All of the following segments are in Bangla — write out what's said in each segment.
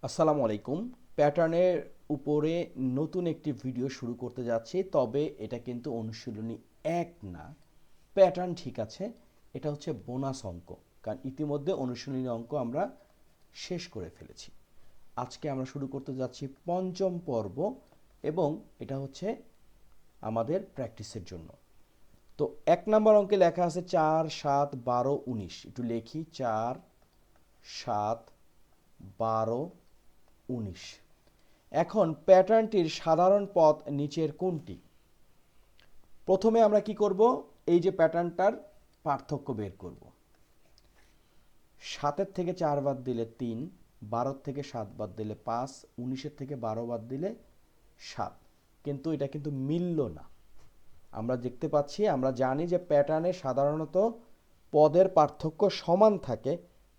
আসসালামু আলাইকুম। প্যাটার্নের উপরে নতুন একটি ভিডিও শুরু করতে যাচ্ছি, তবে এটা কিন্তু অনুশীলনী 1 না। প্যাটার্ন ঠিক আছে, এটা হচ্ছে বোনাস অঙ্ক, কারণ ইতিমধ্যে অনুশীলনী অঙ্ক আমরা শেষ করে ফেলেছি। আজকে আমরা শুরু করতে যাচ্ছি পঞ্চম পর্ব, এবং এটা হচ্ছে আমাদের প্র্যাকটিসের জন্য। তো 1 নম্বর অঙ্কে লেখা আছে 4, 7, 12, 19। একটু লেখি 4, 7, 12, 19। এখন প্যাটার্নটির সাধারণ পথ নিচের কোনটি? প্রথমে আমরা কি করব? এই যে প্যাটার্নটার পার্থক্য বের করব। 7-এর থেকে 4 বাদ দিলে 3, 12-র থেকে 7 বাদ দিলে 5, 19-এর থেকে 12 বাদ দিলে 7। কিন্তু এটা কিন্তু মিলল না। আমরা দেখতে পাচ্ছি, আমরা জানি যে প্যাটার্নে সাধারণত পদের পার্থক্য সমান থাকে,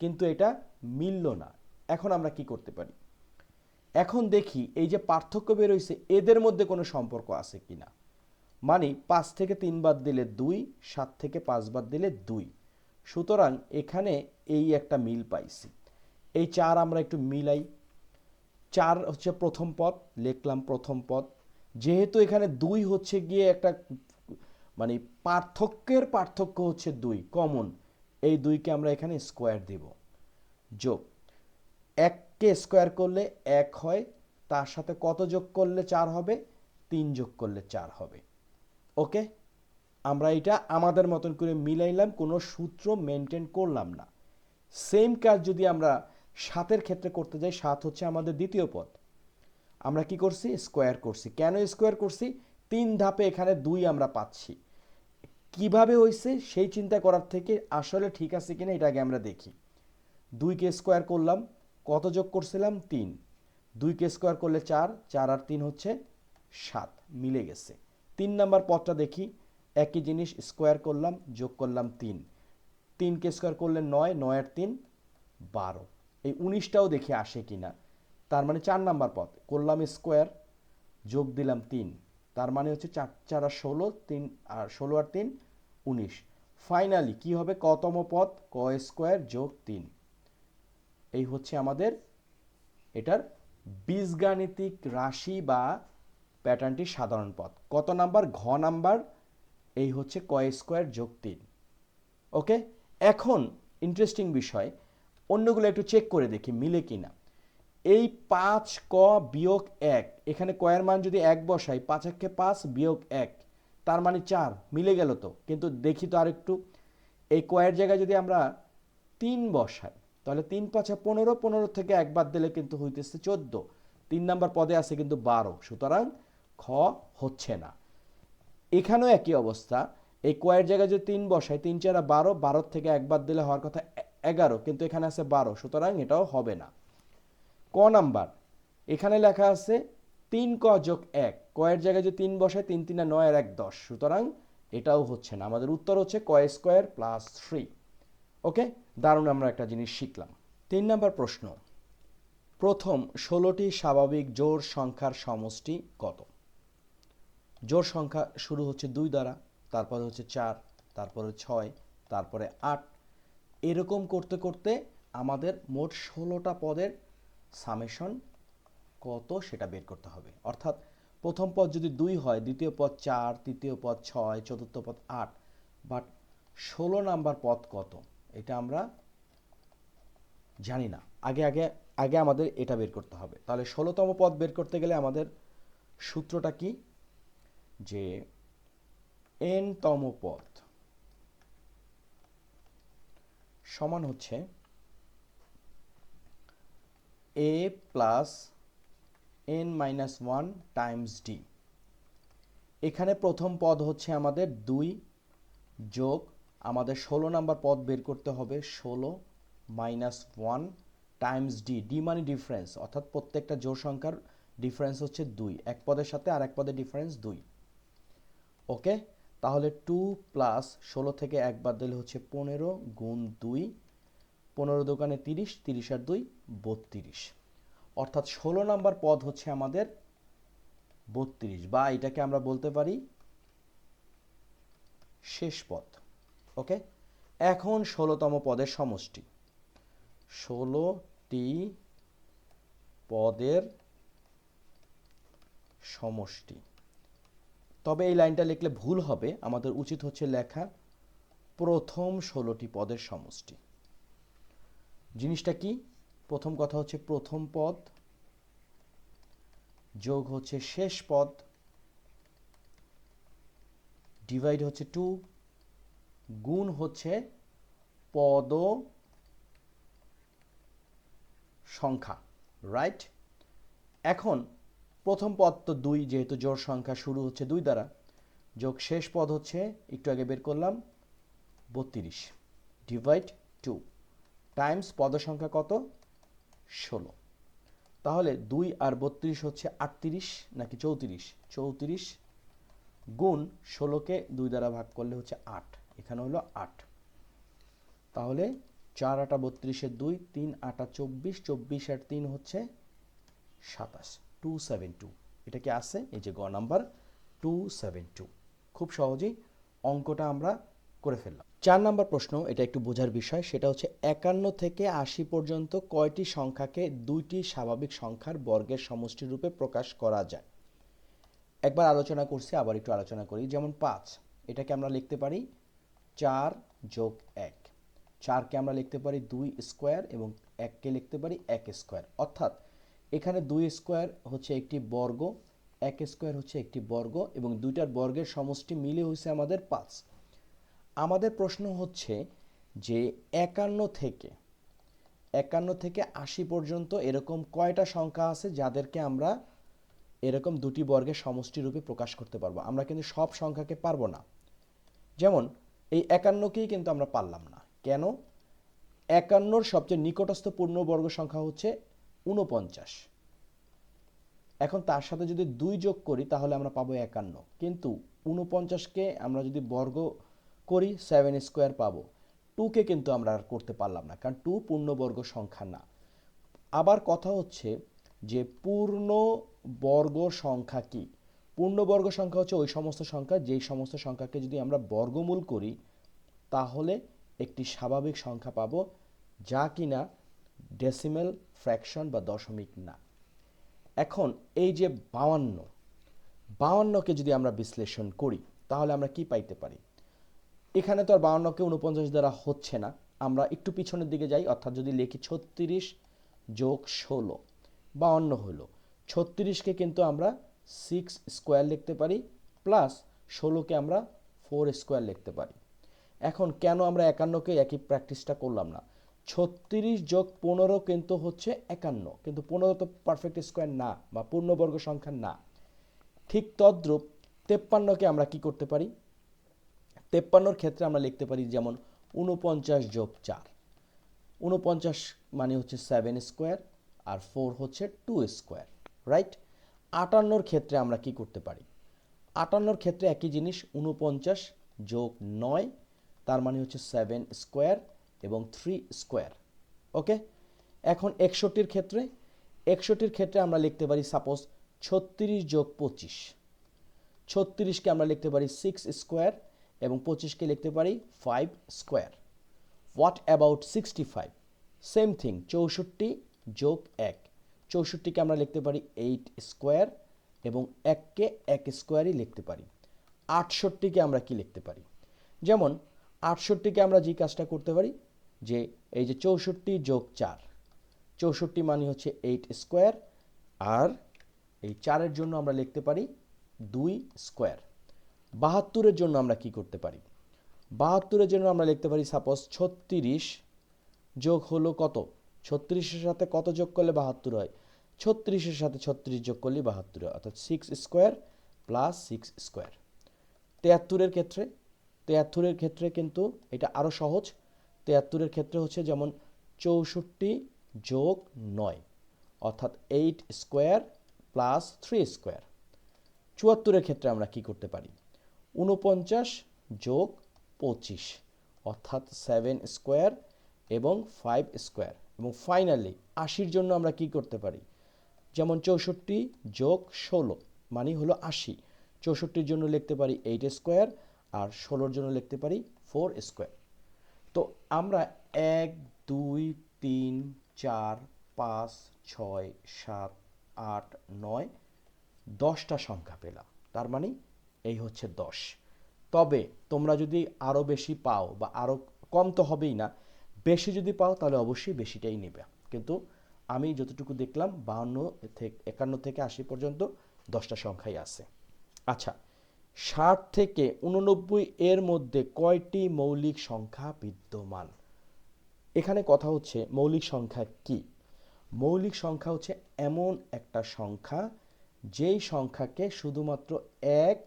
কিন্তু এটা মিলল না। এখন আমরা কি করতে পারি? এখন দেখি এই যে পার্থক্য বের হয়েছে, এদের মধ্যে কোনো সম্পর্ক আছে কিনা। মানে 5 থেকে 3 বাদ দিলে 2, 7 থেকে 5 বাদ দিলে 2। সুতরাং এখানে এই একটা মিল পাইছি। এই 4 আমরা একটু মিলাই। 4 হচ্ছে প্রথম পদ, লিখলাম প্রথম পদ। যেহেতু এখানে 2 হচ্ছে গিয়ে একটা, মানে পার্থক্য হচ্ছে 2 কমন, এই 2কে আমরা এখানে স্কোয়ার দেব। যোগ, 1কে স্কোয়ার করলে 1 হয়, তার সাথে কত যোগ করলে 4 হবে? 3 যোগ করলে 4 হবে। ওকে, আমরা এটা আমাদের মতন করে মিলাইলাম, কোনো সূত্র মেনটেন করলাম না। সেম কাজ যদি আমরা 7-এর ক্ষেত্রে করতে যাই, 7 হচ্ছে আমাদের দ্বিতীয় পদ। আমরা কি করছি? স্কোয়ার করছি। কেন স্কোয়ার করছি? 3 ধাপে এখানে 2 আমরা পাচ্ছি। কিভাবে হয়েছে সেই চিন্তা করার থেকে আসলে ঠিক আছে কিনা এটা আগে আমরা দেখি। 2কে স্কোয়ার করলাম, কত যোগ করছিলাম? 3। 2কে স্কোয়ার করলে 4, 4 আর 3 হচ্ছে 7, মিলে গেছে। 3 নাম্বার পদটা দেখি, একই জিনিস, স্কোয়ার করলাম, যোগ করলাম 3। 3কে স্কোয়ার করলে 9, 9 আর 3 12। এই 19টাও দেখি আসে কিনা। তার মানে 4 নাম্বার পদ করলাম স্কোয়ার, যোগ দিলাম 3। তার মানে হচ্ছে 4, 4 আর 16, 3 আর 16 আর 3 19। ফাইনালি কি হবে? কতম পদ? ক স্কোয়ার যোগ 3। এই হচ্ছে আমাদের এটার বীজগাণিতিক রাশি বা প্যাটার্নটির সাধারণ পদ। কত নাম্বার? ঘ নাম্বার। এই হচ্ছে ক স্কোয়ার যোগ 3। ওকে, এখন ইন্টারেস্টিং বিষয়, অন্যগুলো একটু চেক করে দেখি মিলে কিনা। এই 5 ক বিয়োগ 1, এখানে কয়ের মান যদি 1 বসাই, 5 একে 5 বিয়োগ 1, তার মানে 4, মিলে গেল তো। কিন্তু দেখি তো আরেকটু, এই কয়ের জায়গায় যদি আমরা 3 বসাই, তাহলে 3 5 15, 15 থেকে 1 বাদ দিলে কিন্তু হইতেছে 14। 3 নাম্বার পদে আছে কিন্তু 12, সুতরাং খ হচ্ছে না। এখানেও একই অবস্থা, এই কয়ের জায়গায় যদি 3 বসাই, 3 4 12, 12 থেকে 1 বাদ দিলে হওয়ার কথা 11, কিন্তু এখানে আছে 12, সুতরাং এটাও হবে না। ক নাম্বার, এখানে লেখা আছে 3 ক যোগ 1, কয়ের জায়গায় যদি 3 বসায়, 3 3 9 আর 1 10, সুতরাং এটাও হচ্ছে না। আমাদের উত্তর হচ্ছে ক স্কোয়ার প্লাস 3। ওকে, দারুণ, আমরা একটা জিনিস শিখলাম। 3 নাম্বার প্রশ্ন, প্রথম 16টি স্বাভাবিক জোড় সংখ্যার সমষ্টি কত? জোড় সংখ্যা শুরু হচ্ছে 2 দ্বারা, তারপরে হচ্ছে 4, তারপরে 6, তারপরে 8। এরকম করতে করতে আমাদের মোট 16টা পদের সামেশন কত সেটা বের করতে হবে। অর্থাৎ প্রথম পদ যদি 2 হয়, দ্বিতীয় পদ 4, তৃতীয় পদ 6, চতুর্থ পদ 8, বাট 16 নাম্বার পদ কত এটা আমরা জানি না। আগে আগে আগে আমাদের এটা বের করতে হবে। তাহলে 16তম পদ বের করতে গেলে আমাদের সূত্রটা কি? যে n তম পদ সমান হচ্ছে a plus n minus 1 Times d। এখানে প্রথম পদ হচ্ছে আমাদের 2, যোগ আমাদের 16 নাম্বার পদ বের করতে হবে 16 মাইনাস 1 টাইমস ডি। ডি মানে ডিফারেন্স, অর্থাৎ প্রত্যেকটা জোড় সংখ্যার ডিফারেন্স হচ্ছে 2, এক পদের সাথে আর এক পদের ডিফারেন্স 2। ওকে, তাহলে 2 প্লাস 16 থেকে 1 বাদ দিলে হচ্ছে 15 গুণ 2, 15 দোকানে 30, 30 আর 2 32। অর্থাৎ 16 নাম্বার পদ হচ্ছে আমাদের 32, বা এটাকে আমরা বলতে পারি শেষ পদ। ওকে, এখন 16তম পদের সমষ্টি, 16টি পদের সমষ্টি। তবে এই লাইনটা লিখলে ভুল হবে, আমাদের উচিত হচ্ছে লেখা প্রথম 16টি পদের সমষ্টি। জিনিসটা কি? প্রথম কথা হচ্ছে প্রথম পদ যোগ হচ্ছে শেষ পদ ডিভাইড হচ্ছে 2 গুণ হচ্ছে পদ সংখ্যা, রাইট? এখন প্রথম পদ তো 2, যেহেতু জোড় সংখ্যা শুরু হচ্ছে 2 দ্বারা, যোগ শেষ পদ হচ্ছে একটু আগে বের করলাম 32 ডিভাইড 2 টাইমস পদ সংখ্যা কত? 16। তাহলে 2 আর 32 হচ্ছে 38 নাকি 34? 34 গুণ 16কে 2 দ্বারা ভাগ করলে হচ্ছে 8, এখানে হলো 8। তাহলে 4 8 32 এর 2, 3 8 24, 24 আর 3 হচ্ছে 27, 272। এটা কি আছে? এই যে গ নাম্বার 272। খুব সহজেই অঙ্কটা আমরা করে ফেললাম। 4 নাম্বার প্রশ্ন, এটা একটু বোঝার বিষয়, সেটা হচ্ছে 51 থেকে 80 পর্যন্ত কয়টি সংখ্যাকে দুইটি স্বাভাবিক সংখ্যার বর্গের সমষ্টি রূপে প্রকাশ করা যায়? একবার আলোচনা করছি, আবার একটু আলোচনা করি। যেমন 5, এটাকে আমরা লিখতে পারি 4 যোগ 1। 4কে আমরা লিখতে পারি 2 স্কোয়ার এবং 1কে লিখতে পারি 1 স্কোয়ার। অর্থাৎ এখানে 2 স্কোয়ার হচ্ছে একটি বর্গ, 1 স্কোয়ার হচ্ছে একটি বর্গ, এবং দুইটার বর্গের সমষ্টি মিলে হয়েছে আমাদের 5। আমাদের প্রশ্ন হচ্ছে যে 51 থেকে 80 পর্যন্ত এরকম কয়টা সংখ্যা আছে যাদেরকে আমরা এরকম দুটি বর্গের সমষ্টি রূপে প্রকাশ করতে পারবো? আমরা কিন্তু সব সংখ্যাকে পারবো না। যেমন এই 51কেই কিন্তু আমরা পারলাম না। কেন? 51র সবচেয়ে নিকটস্থ পূর্ণবর্গ সংখ্যা হচ্ছে 49। এখন তার সাথে যদি 2 যোগ করি তাহলে আমরা পাবো 51, কিন্তু 49কে আমরা যদি বর্গ করি 7 স্কোয়ার পাবো। 2কে কিন্তু আমরা আর করতে পারলাম না, কারণ 2 পূর্ণবর্গ সংখ্যা না। আবার কথা হচ্ছে যে পূর্ণবর্গ সংখ্যা কি? পূর্ণবর্গ সংখ্যা হচ্ছে ওই সমস্ত সংখ্যা যেই সমস্ত সংখ্যাকে যদি আমরা বর্গমূল করি তাহলে একটি স্বাভাবিক সংখ্যা পাবো, যা কিনা ডেসিমেল ফ্র্যাকশন বা দশমিক না। এখন এই যে 52কে যদি আমরা বিশ্লেষণ করি তাহলে আমরা কি পাইতে পারি? এখানে তো আর 52কে 49 দ্বারা হচ্ছে না, আমরা একটু পিছনের দিকে যাই। অর্থাৎ যদি লিখি 36 যোগ 16, 52 হলো। 36কে কিন্তু আমরা 6 স্কোয়ার লিখতে পারি, প্লাস 16কে আমরা 4 স্কোয়ার লিখতে পারি। এখন কেন আমরা 51কে একই প্র্যাকটিসটা করলাম না? 36 যোগ 15 কিন্তু হচ্ছে 51, কিন্তু 15 তো পারফেক্ট স্কোয়ার না বা পূর্ণবর্গ সংখ্যা না। ঠিক তদ্রূপ 53কে আমরা কি করতে পারি? 53র ক্ষেত্রে আমরা লিখতে পারি যেমন 49 যোগ 4। 49 মানে হচ্ছে 7 স্কোয়ার, আর 4 হচ্ছে 2 স্কোয়ার, রাইট? 58র ক্ষেত্রে আমরা কি করতে পারি? 58র ক্ষেত্রে একই জিনিস, 49 যোগ 9, তার মানে হচ্ছে 7 স্কোয়ার এবং 3 স্কোয়ার। ওকে, এখন 61র ক্ষেত্রে আমরা লিখতে পারি সাপোজ 36 যোগ 25। 36কে আমরা লিখতে পারি 6 স্কোয়ার এবং 25কে লিখতে পারি 5 square. What about 65? Same thing, 64 যোগ 1। 64কে আমরা লিখতে পারি 8 স্কোয়ার এবং 1কে 1 স্কোয়ারই লিখতে পারি। 68কে আমরা কি লিখতে পারি? যেমন 68কে আমরা যে কাজটা করতে পারি যে এই যে 64 যোগ 4, 64 মানে হচ্ছে 8 স্কোয়ার, আর এই 4-এর জন্য আমরা লিখতে পারি 2 স্কোয়ার। 72-এর জন্য আমরা কি করতে পারি? 72-এর জন্য আমরা লিখতে পারি সাপোজ 36 যোগ হলো কত? 36-এর সাথে কত যোগ করলে 72 হয়? 36-এর সাথে 36 যোগ করলে 72 হয়, অর্থাৎ 6 স্কোয়ার প্লাস 6 স্কোয়ার। 73-এর ক্ষেত্রে কিন্তু এটা আরও সহজ। 73-এর ক্ষেত্রে হচ্ছে যেমন 64 যোগ 9, অর্থাৎ 8 স্কোয়ার প্লাস 3 স্কোয়ার। 74-এর ক্ষেত্রে আমরা কি করতে পারি? 49 যোগ 25, অর্থাৎ 7 স্কোয়ার এবং 5 স্কোয়ার। এবং ফাইনালি 80-র জন্য আমরা কি করতে পারি? যেমন 64 যোগ 16 মানে হলো 80। 64-র জন্য লিখতে পারি 8 স্কোয়ার, আর 16-র জন্য লিখতে পারি 4 স্কোয়ার। তো আমরা 1 2 3 4 5 6 7 8 9 10টা সংখ্যা পেলাম, তার মানে এই হচ্ছে 10। তবে তোমরা যদি আরও বেশি পাও বা আরও কম তো হবেই না, বেশি যদি পাও তাহলে অবশ্যই বেশিটাই নেবে। কিন্তু আমি যতটুকু দেখলাম 51 থেকে 80 পর্যন্ত 10টা সংখ্যাই আছে। আচ্ছা, 60 থেকে 89 এর মধ্যে কয়টি মৌলিক সংখ্যা বিদ্যমান? এখানে কথা হচ্ছে মৌলিক সংখ্যা কি? মৌলিক সংখ্যা হচ্ছে এমন একটা সংখ্যা যেই সংখ্যাকে শুধুমাত্র এক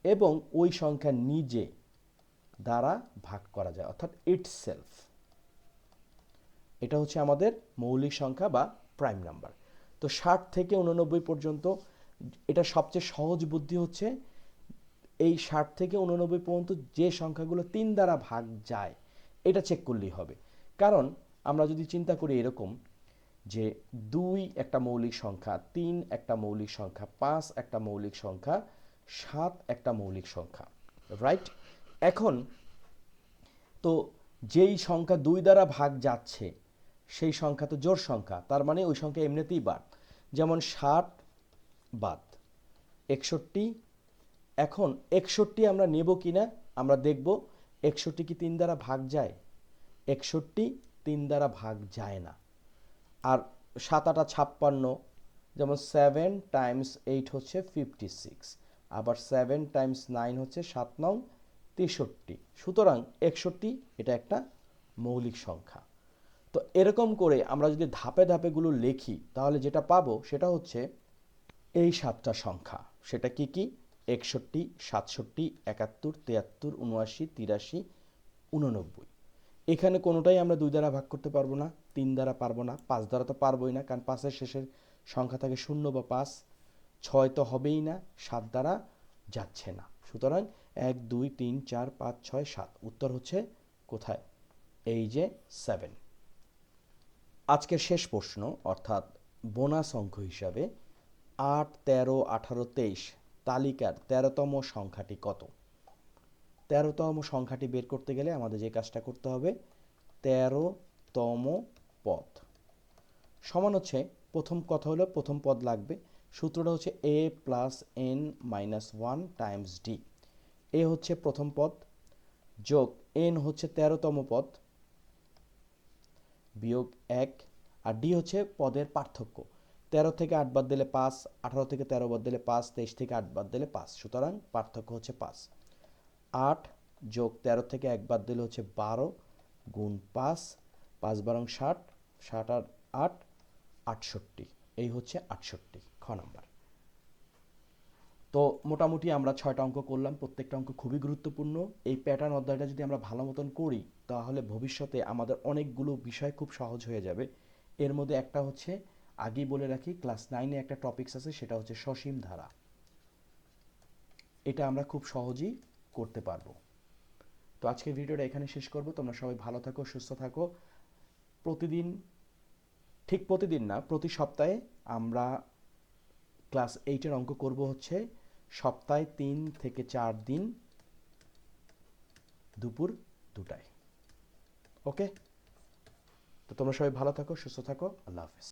এবং ওই সংখ্যা নিজে দ্বারা ভাগ করা যায়, অর্থাৎ ইটসেলফ। এটা হচ্ছে আমাদের মৌলিক সংখ্যা বা প্রাইম নাম্বার। তো 60 থেকে 89 পর্যন্ত এটা সবচেয়ে সহজ বুদ্ধি হচ্ছে এই 60 থেকে 89 পর্যন্ত যে সংখ্যাগুলো 3 দ্বারা ভাগ যায় এটা চেক করলেই হবে। কারণ আমরা যদি চিন্তা করি এরকম যে 2 একটা মৌলিক সংখ্যা, 3 একটা মৌলিক সংখ্যা, 5 একটা মৌলিক সংখ্যা, 7 একটা মৌলিক সংখ্যা, রাইট? এখন তো যেই সংখ্যা 2 দ্বারা ভাগ যাচ্ছে সেই সংখ্যা তো জোড় সংখ্যা, তার মানে ওই সংখ্যা এমনিতেই বাদ। যেমন 60 বাদ, 61। এখন 61 আমরা নেব কিনা আমরা দেখব। 61 কি 3 দ্বারা ভাগ যায়? 61 3 দ্বারা ভাগ যায় না। আর 7 8 56, যেমন 7 টাইমস 8 হচ্ছে 56, আবার 7 টাইমস 9 হচ্ছে 7 9 63। সুতরাং 61 এটা একটা মৌলিক সংখ্যা। তো এরকম করে আমরা যদি ধাপে ধাপেগুলো লিখি তাহলে যেটা পাবো সেটা হচ্ছে এই 7টা সংখ্যা। সেটা কি কি? 61 67 71 73 79 83 89। এখানে কোনোটাই আমরা 2 দ্বারা ভাগ করতে পারবো না, 3 দ্বারা পারবো না, 5 দ্বারা তো পারবোই না, কারণ 5 এর শেষের সংখ্যা থাকে 0 বা 5। 6 তো হবেই না, 7 দ্বারা যাচ্ছে না। সুতরাং 1 2 3 4 5 6 7, উত্তর হচ্ছে কোথায়? এই যে 7। আজকের শেষ প্রশ্ন, অর্থাৎ বোনাস অঙ্ক হিসাবে 8 13 18 23 তালিকার 13তম সংখ্যাটি কত? 13তম সংখ্যাটি বের করতে গেলে আমাদের যে কাজটা করতে হবে, 13তম পদ সমান হচ্ছে, প্রথম কথা হলো প্রথম পদ লাগবে। সূত্রটা হচ্ছে a plus n minus 1 Times d। এ হচ্ছে প্রথম পদ, যোগ n হচ্ছে 13তম পদ, বিয়োগ 1, আর d হচ্ছে পদের পার্থক্য। 13 থেকে 8 বাদ দিলে 5, 18 থেকে 13 বাদ দিলে 5, 23 থেকে 8 বাদ দিলে 5, সুতরাং পার্থক্য হচ্ছে 5। 8 যোগ 13 থেকে 1 বাদ দিলে হচ্ছে 12 গুণ 5, 5 12 60, 60 আর 8 68। এই হচ্ছে 68 খ নাম্বার। তো মোটামুটি আমরা 6টা অঙ্ক করলাম, প্রত্যেকটা অঙ্ক খুবই গুরুত্বপূর্ণ। এই প্যাটার্ন অধ্যায়টা যদি আমরা ভালো মতন করি তাহলে ভবিষ্যতে আমাদের অনেকগুলো বিষয় খুব সহজ হয়ে যাবে। এর মধ্যে একটা হচ্ছে, আগেই বলে রাখি, ক্লাস 9-এ একটা টপিকস আছে, সেটা হচ্ছে সসীম ধারা। এটা আমরা খুব সহজেই করতে পারবো। তো আজকের ভিডিওটা এখানে শেষ করব। তোমরা সবাই ভালো থাকো, সুস্থ থাকো। প্রতিদিন, ঠিক প্রতিদিন না, প্রতি সপ্তাহে আমরা ক্লাস 8-এর অঙ্ক করব হচ্ছে সপ্তাহে 3 থেকে 4 দিন দুপুর 2টায়। ওকে? তো তোমরা সবাই ভালো থাকো, সুস্থ থাকো। আল্লাহ হাফেজ।